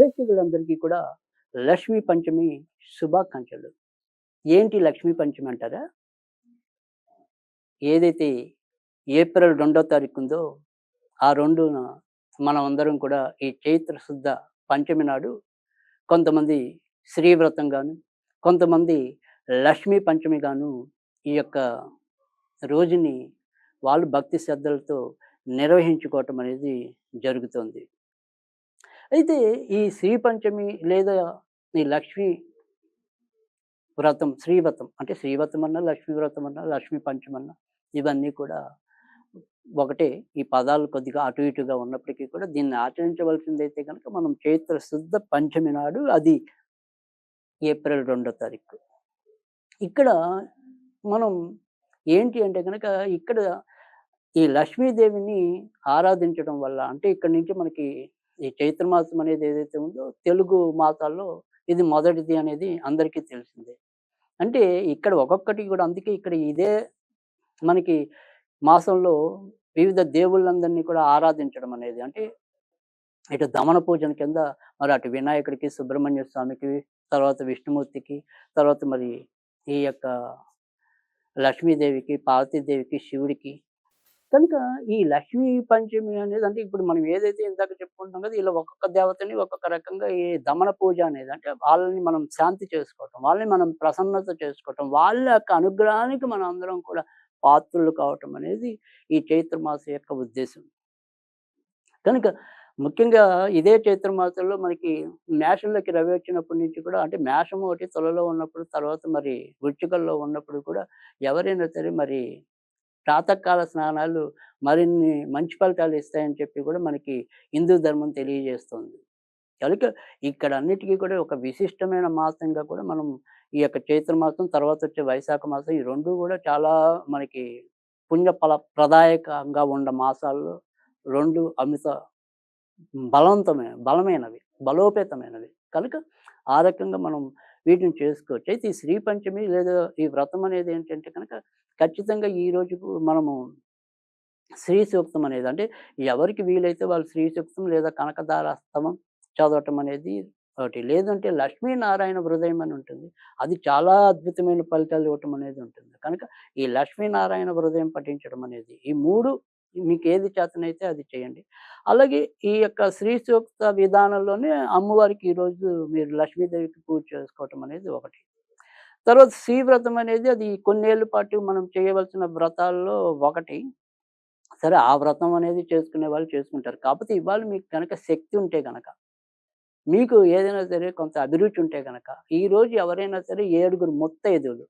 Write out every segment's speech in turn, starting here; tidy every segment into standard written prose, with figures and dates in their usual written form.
ప్రేక్షకులందరికీ కూడా లక్ష్మీ పంచమి శుభాకాంక్షలు. ఏంటి లక్ష్మీ పంచమి అంటారా? ఏదైతే ఏప్రిల్ 2వ తారీఖు ఉందో, ఆ 2న మనమందరం కూడా ఈ చైత్ర శుద్ధ పంచమి నాడు కొంతమంది శ్రీవ్రతం గాను, కొంతమంది లక్ష్మీ పంచమి గాను ఈ యొక్క రోజుని వాళ్ళు భక్తి శ్రద్ధలతో నిర్వహించుకోవటం అనేది జరుగుతుంది. అయితే ఈ శ్రీ పంచమి లేదా ఈ లక్ష్మీ వ్రతం, శ్రీవ్రతం అంటే శ్రీవ్రతం అన్నా, లక్ష్మీ వ్రతం అన్నా, లక్ష్మీ పంచమన్నా ఇవన్నీ కూడా ఒకటే. ఈ పదాలు కొద్దిగా అటు ఇటుగా ఉన్నప్పటికీ కూడా దీన్ని ఆచరించవలసిందైతే గనక మనం చైత్ర శుద్ధ పంచమి నాడు అది ఏప్రిల్ 2వ తారీఖు. ఇక్కడ మనం ఏంటి అంటే గనక ఇక్కడ ఈ లక్ష్మీదేవిని ఆరాధించడం వల్ల అంటే ఇక్కడి నుంచి మనకి ఈ చైత్ర మాసం అనేది ఏదైతే ఉందో తెలుగు మాసాల్లో ఇది మొదటిది అనేది అందరికీ తెలిసిందే. అంటే ఇక్కడ ఒక్కొక్కటి కూడా అందుకే ఇక్కడ ఇదే మనకి మాసంలో వివిధ దేవుళ్ళందరినీ కూడా ఆరాధించడం అనేది. అంటే ఇటు దమన పూజన కింద మరి అటు వినాయకుడికి, సుబ్రహ్మణ్య స్వామికి, తర్వాత విష్ణుమూర్తికి, తర్వాత మరి ఈ యొక్క లక్ష్మీదేవికి, పార్వతీదేవికి, శివుడికి. కనుక ఈ లక్ష్మీ పంచమి అనేది అంటే ఇప్పుడు మనం ఏదైతే ఇందాక చెప్పుకుంటున్నాం కదా! ఇలా ఒక్కొక్క దేవతని ఒక్కొక్క రకంగా ఈ దమన పూజ అనేది అంటే వాళ్ళని మనం శాంతి చేసుకోవటం, వాళ్ళని మనం ప్రసన్నత చేసుకోవటం, వాళ్ళ యొక్క అనుగ్రహానికి మనం అందరం కూడా పాత్రులు కావటం అనేది ఈ చైత్ర మాసం యొక్క ఉద్దేశం. కనుక ముఖ్యంగా ఇదే చైత్ర మాసంలో మనకి మేషంలోకి రవి వచ్చినప్పటి నుంచి కూడా అంటే మేషం ఒకటి తులలో ఉన్నప్పుడు తర్వాత మరి వృశ్చికంలో ఉన్నప్పుడు కూడా ఎవరైనా సరే మరి ప్రాతకాల స్నానాలు మరిన్ని మంచి ఫలితాలు ఇస్తాయని చెప్పి కూడా మనకి హిందూ ధర్మం తెలియజేస్తుంది. కనుక ఇక్కడ అన్నిటికీ కూడా ఒక విశిష్టమైన మాసంగా కూడా మనం ఈ యొక్క చైత్ర మాసం తర్వాత వచ్చే వైశాఖ మాసం ఈ 2 కూడా చాలా మనకి ప్రదాయకంగా ఉన్న మాసాల్లో 2 అమిత బలమైనవి, బలోపేతమైనవి. కనుక ఆ రకంగా మనం వీటిని చేసుకోవచ్చు. అయితే ఈ శ్రీ పంచమి లేదా ఈ వ్రతం అనేది ఏంటంటే కనుక ఖచ్చితంగా ఈ రోజుకు మనము శ్రీ సూక్తం అనేది అంటే ఎవరికి వీలైతే వాళ్ళు శ్రీ సూక్తం లేదా కనకదారాస్తవం చదవటం అనేది ఒకటి. లేదంటే లక్ష్మీనారాయణ హృదయం అని ఉంటుంది. అది చాలా అద్భుతమైన ఫలితాలు ఇవ్వటం అనేది ఉంటుంది. కనుక ఈ లక్ష్మీనారాయణ హృదయం పఠించడం అనేది ఈ 3 మీకేది చేతనైతే అది చేయండి. అలాగే ఈ యొక్క శ్రీ సూక్త విధానంలోనే అమ్మవారికి ఈరోజు మీరు లక్ష్మీదేవికి పూజ చేసుకోవటం అనేది ఒకటి. తర్వాత శ్రీవ్రతం అనేది అది కొన్నేళ్ల పాటు మనం చేయవలసిన వ్రతాల్లో ఒకటి. సరే ఆ వ్రతం అనేది చేసుకునే వాళ్ళు చేసుకుంటారు. కాపోతే ఇవాళ మీకు గనక శక్తి ఉంటే గనక, మీకు ఏదైనా సరే కొంత అభిరుచి ఉంటే గనక, ఈరోజు ఎవరైనా సరే 7 ముత్తైదువులు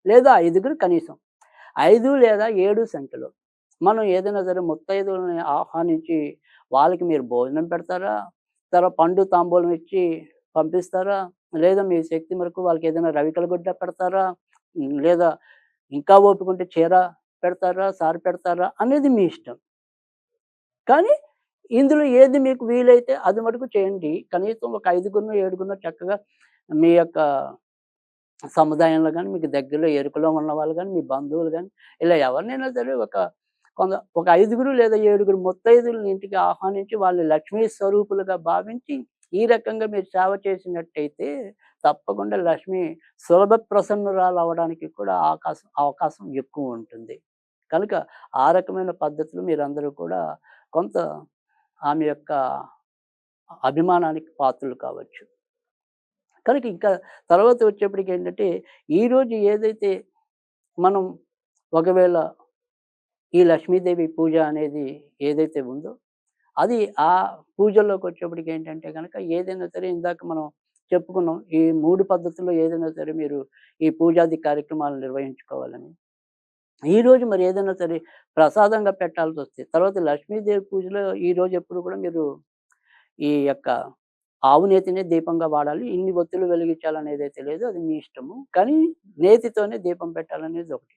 లేదా 5 కనీసం 5 లేదా 7 సంఖ్యలో మనం ఏదైనా సరే ముత్తైదువులని ఆహ్వానించి వాళ్ళకి మీరు భోజనం పెడతారా? తర్వాత పండు తాంబూలం ఇచ్చి పంపిస్తారా? లేదా మీ శక్తి మేరకు వాళ్ళకి ఏదైనా రవికల గుడ్డ పెడతారా? లేదా ఇంకా ఓపికుంటే చీర పెడతారా? సారె పెడతారా? అనేది మీ ఇష్టం. కానీ ఇందులో ఏది మీకు వీలైతే అది మటుకు చేయండి. కనీసం ఒక 5గురినో, 7గురినో చక్కగా మీ యొక్క సముదాయంలో గాని, మీకు దగ్గరలో ఎరుకలో ఉన్నవాళ్ళు గాని, మీ బంధువులు గాని, ఇలా ఎవరినైనా సరే ఒక 5 లేదా 7 ముత్తైదులని ఇంటికి ఆహ్వానించి వాళ్ళు లక్ష్మీ స్వరూపులుగా భావించి, ఈ రకంగా మీరు సేవ చేసినట్టయితే తప్పకుండా లక్ష్మి సులభ ప్రసన్నురాలవ్వడానికి కూడా అవకాశం ఎక్కువుంటుంది. కనుక ఆ రకమైన పద్ధతిలో మీరందరూ కూడా కొంత ఆమె యొక్క అభిమానానికి పాత్రులు కావచ్చు. కనుక ఇంకా తర్వాత వచ్చేప్పటికేంటంటే, ఈరోజు ఏదైతే మనం ఒకవేళ ఈ లక్ష్మీదేవి పూజ అనేది ఏదైతే ఉందో, అది ఆ పూజల్లోకొచ్చేప్పటికేంటంటే గనక ఏదైనా సరే ఇందాక మనం చెప్పుకున్నాం. ఈ 3 పద్ధతుల్లో ఏదైనా సరే మీరు ఈ పూజాది కార్యక్రమాలు నిర్వహించుకోవాలని. ఈరోజు మరి ఏదైనా సరే ప్రసాదంగా పెట్టాల్సొస్తే, తర్వాత లక్ష్మీదేవి పూజలో ఈరోజు ఎప్పుడు కూడా మీరు ఈ యొక్క ఆవు నేతినే దీపంగా వాడాలి. ఇన్ని ఒత్తులు వెలిగించాలనేదైతే లేదు. అది మీ ఇష్టము. కానీ నేతితోనే దీపం పెట్టాలనేది ఒకటి.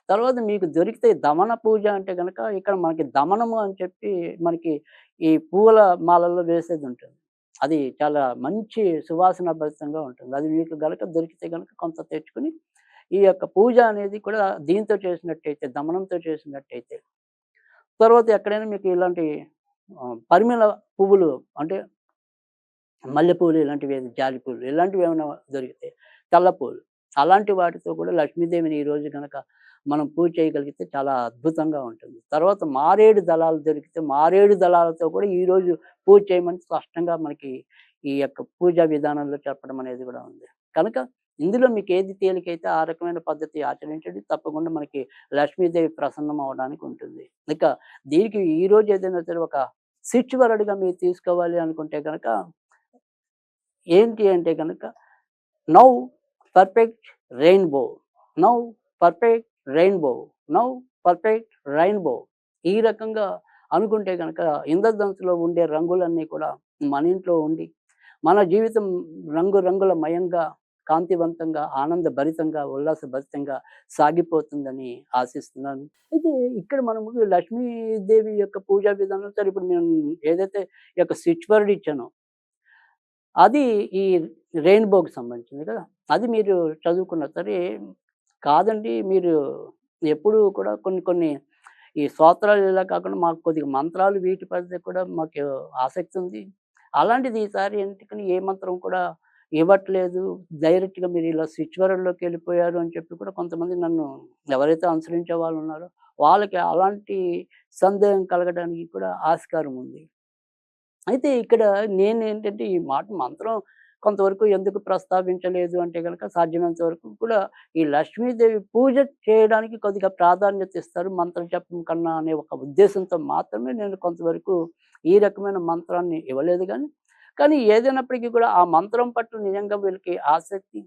తర్వాత మీకు దొరికితే దమన పూజ అంటే గనక ఇక్కడ మనకి దమనము అని చెప్పి మనకి ఈ పూల మాలల్లో వేసేదుంటుంది. అది చాలా మంచి సువాసనాభరితంగా ఉంటుంది. అది మీకు గనక దొరికితే గనక కొంత తెచ్చుకొని ఈ యొక్క పూజ అనేది కూడా దీంతో చేసినట్టయితే, దమనంతో చేసినట్టయితే, తర్వాత ఎక్కడైనా మీకు ఇలాంటి పరిమళ పువ్వులు అంటే మల్లెపూలు ఇలాంటివి జాజిపూలు ఇలాంటివి ఏమైనా దొరికితే తెల్ల పూలు అలాంటి వాటితో కూడా లక్ష్మీదేవిని ఈరోజు గనక మనం పూజ చేయగలిగితే చాలా అద్భుతంగా ఉంటుంది. తర్వాత మారేడు దళాలు దొరికితే మారేడు దళాలతో కూడా ఈరోజు పూజ చేయమని స్పష్టంగా మనకి ఈ యొక్క పూజా విధానంలో చెప్పడం అనేది కూడా ఉంది. కనుక ఇందులో మీకు ఏది తేలికైతే ఆ రకమైన పద్ధతి ఆచరించండి. తప్పకుండా మనకి లక్ష్మీదేవి ప్రసన్నం అవ్వడానికి ఉంటుంది. ఇక దీనికి ఈరోజు ఏదైనా సరే ఒక స్విచ్ వర్డ్‌గా మీరు తీసుకోవాలి అనుకుంటే గనక ఏంటి అంటే గనక now perfect rainbow, now perfect rainbow, now perfect rainbow. ఈ రకంగా అనుకుంటే గనక ఇంద్రధనుస్సులో ఉండే రంగులన్నీ కూడా మన ఇంట్లో ఉండి, మన జీవితం రంగురంగులమయంగా, కాంతివంతంగా, ఆనందభరితంగా, ఉల్లాసభరితంగా సాగిపోతుందని ఆశిస్తున్నాను. అయితే ఇక్కడ మనము లక్ష్మీదేవి యొక్క పూజా విధానం సరే ఇప్పుడు నేను ఏదైతే ఈ యొక్క స్విచ్ వర్డ్ ఇచ్చానో అది ఈ రెయిన్‌బోకి సంబంధించింది కదా! అది మీరు చదువుకున్నారు. సరే కాదండి మీరు ఎప్పుడూ కూడా కొన్ని కొన్ని ఈ స్తోత్రాలు ఇలా కాకుండా మాకు కొద్దిగా మంత్రాలు వీటి పట్ల కూడా మాకు ఆసక్తి ఉంది. అలాంటిది ఈసారి ఎందుకని ఏ మంత్రం కూడా ఇవ్వట్లేదు. డైరెక్ట్‌గా మీరు ఇలా స్విచ్ వర్డ్‌లోకెళ్ళిపోయారు అని చెప్పి కూడా కొంతమంది నన్ను ఎవరైతే అనుసరించే వాళ్ళున్నారో వాళ్ళకి అలాంటి సందేహం కలగడానికి కూడా ఆస్కారం ఉంది. అయితే ఇక్కడ నేనేంటంటే ఈ మాట మంత్రం కొంతవరకు ఎందుకు ప్రస్తావించలేదు అంటే గనక సాధ్యమైనంత వరకు కూడా ఈ లక్ష్మీదేవి పూజ చేయడానికి కొద్దిగా ప్రాధాన్యత ఇస్తారు మంత్ర జపం కన్నా అనే ఒక ఉద్దేశంతో మాత్రమే నేను కొంతవరకు ఈ రకమైన మంత్రాన్ని ఇవ్వలేదు గానీ, కానీ ఏదైనప్పటికీ కూడా ఆ మంత్రం పట్ల నిజంగా వీళ్ళకి ఆసక్తి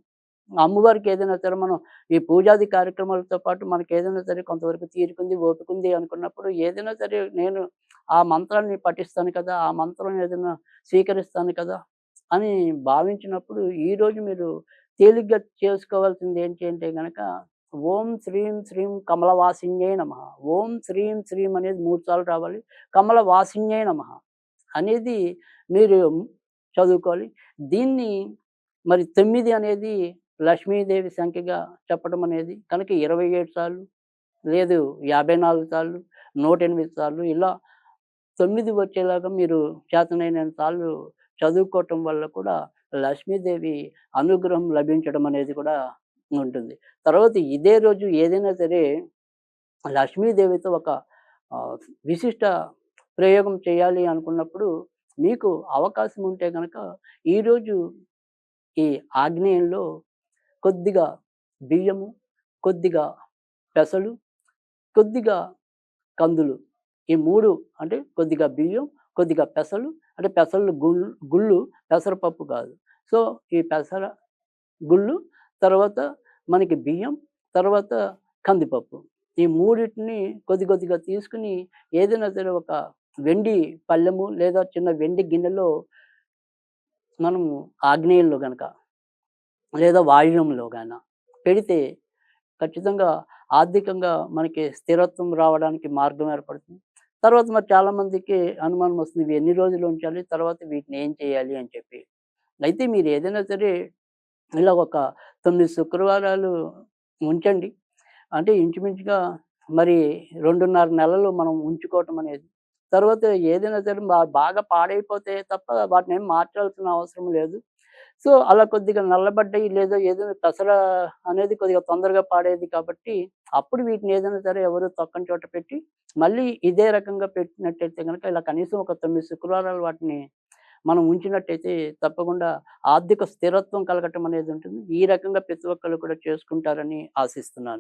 అమ్మవారికి ఏదైనా సరే మనం ఈ పూజాది కార్యక్రమాలతో పాటు మనకేదైనా సరే కొంతవరకు తీరికుంది, ఓపికుంది అనుకున్నప్పుడు ఏదైనా సరే నేను ఆ మంత్రాన్ని పఠిస్తాను కదా! ఆ మంత్రం ఏదైనా స్వీకరిస్తాను కదా! అని భావించినప్పుడు ఈరోజు మీరు తేలిగ్గా చేసుకోవాల్సింది ఏంటి అంటే గనక ఓం శ్రీం శ్రీం కమలవాసిన్యై నమః. ఓం శ్రీం శ్రీం అనేది 3 సార్లు రావాలి. కమలవాసిన్యై నమః అనేది మీరు చదువుకోవాలి. దీన్ని మరి 9 అనేది లక్ష్మీదేవి సంఖ్యగా చెప్పడం అనేది కనుక 27 సార్లు, లేదు 54 సార్లు, 108 సార్లు ఇలా 9 వచ్చేలాగా మీరు చేతనైనంత సార్లు చదువుకోవటం వల్ల కూడా లక్ష్మీదేవి అనుగ్రహం లభించడం అనేది కూడా ఉంటుంది. తర్వాత ఇదే రోజు ఏదైనా సరే లక్ష్మీదేవితో ఒక ఆహ్, విశిష్ట ప్రయోగం చేయాలి అనుకున్నప్పుడు మీకు అవకాశం ఉంటే గనక ఈరోజు ఈ ఆగ్నేయంలో కొద్దిగా బియ్యము, కొద్దిగా పెసలు, కొద్దిగా కందులు. ఈ 3 అంటే కొద్దిగా బియ్యం, కొద్దిగా పెసలు అంటే పెసలు గుళ్ళు పెసరపప్పు కాదు. సో, ఈ పెసర గుళ్ళు, తర్వాత మనకి బియ్యం, తర్వాత కందిపప్పు. ఈ మూడిటిని కొద్ది కొద్దిగా తీసుకొని ఏదైనా సరే ఒక వెండి పళ్ళెము లేదా చిన్న వెండి గిన్నెలో మనము ఆగ్నేయంలో గనక లేదా వాయువ్యంలో గాన పెడితే ఖచ్చితంగా ఆర్థికంగా మనకి స్థిరత్వం రావడానికి మార్గం ఏర్పడుతుంది. తర్వాత మరి చాలామందికి అనుమానం వస్తుంది. ఇవి ఎన్ని రోజులు ఉంచాలి? తర్వాత వీటిని ఏం చేయాలి అని చెప్పి. అయితే మీరు ఏదైనా సరే ఇలా ఒక 9 శుక్రవారాలు ఉంచండి. అంటే ఇంచుమించుగా మరి 2.5 నెలలు మనం ఉంచుకోవటం అనేది. తర్వాత ఏదైనా సరే బాగా పాడైపోతే తప్ప వాటినేం మార్చాల్సిన అవసరం లేదు. సో, అలా కొద్దిగా నల్లబడ్డాయి లేదా ఏదైనా పెసర అనేది కొద్దిగా తొందరగా పాడేది కాబట్టి, అప్పుడు వీటిని ఏదైనా సరే ఎవరు తొక్కని చోట పెట్టి, మళ్ళీ ఇదే రకంగా పెట్టినట్టయితే గనక ఇలా కనీసం ఒక 9 శుక్రవారాలు వాటిని మనం ఉంచినట్టయితే తప్పకుండా ఆర్థిక స్థిరత్వం కలగటం అనేది ఉంటుంది. ఈ రకంగా ప్రతి ఒక్కళ్ళు కూడా చేసుకుంటారని ఆశిస్తున్నాను.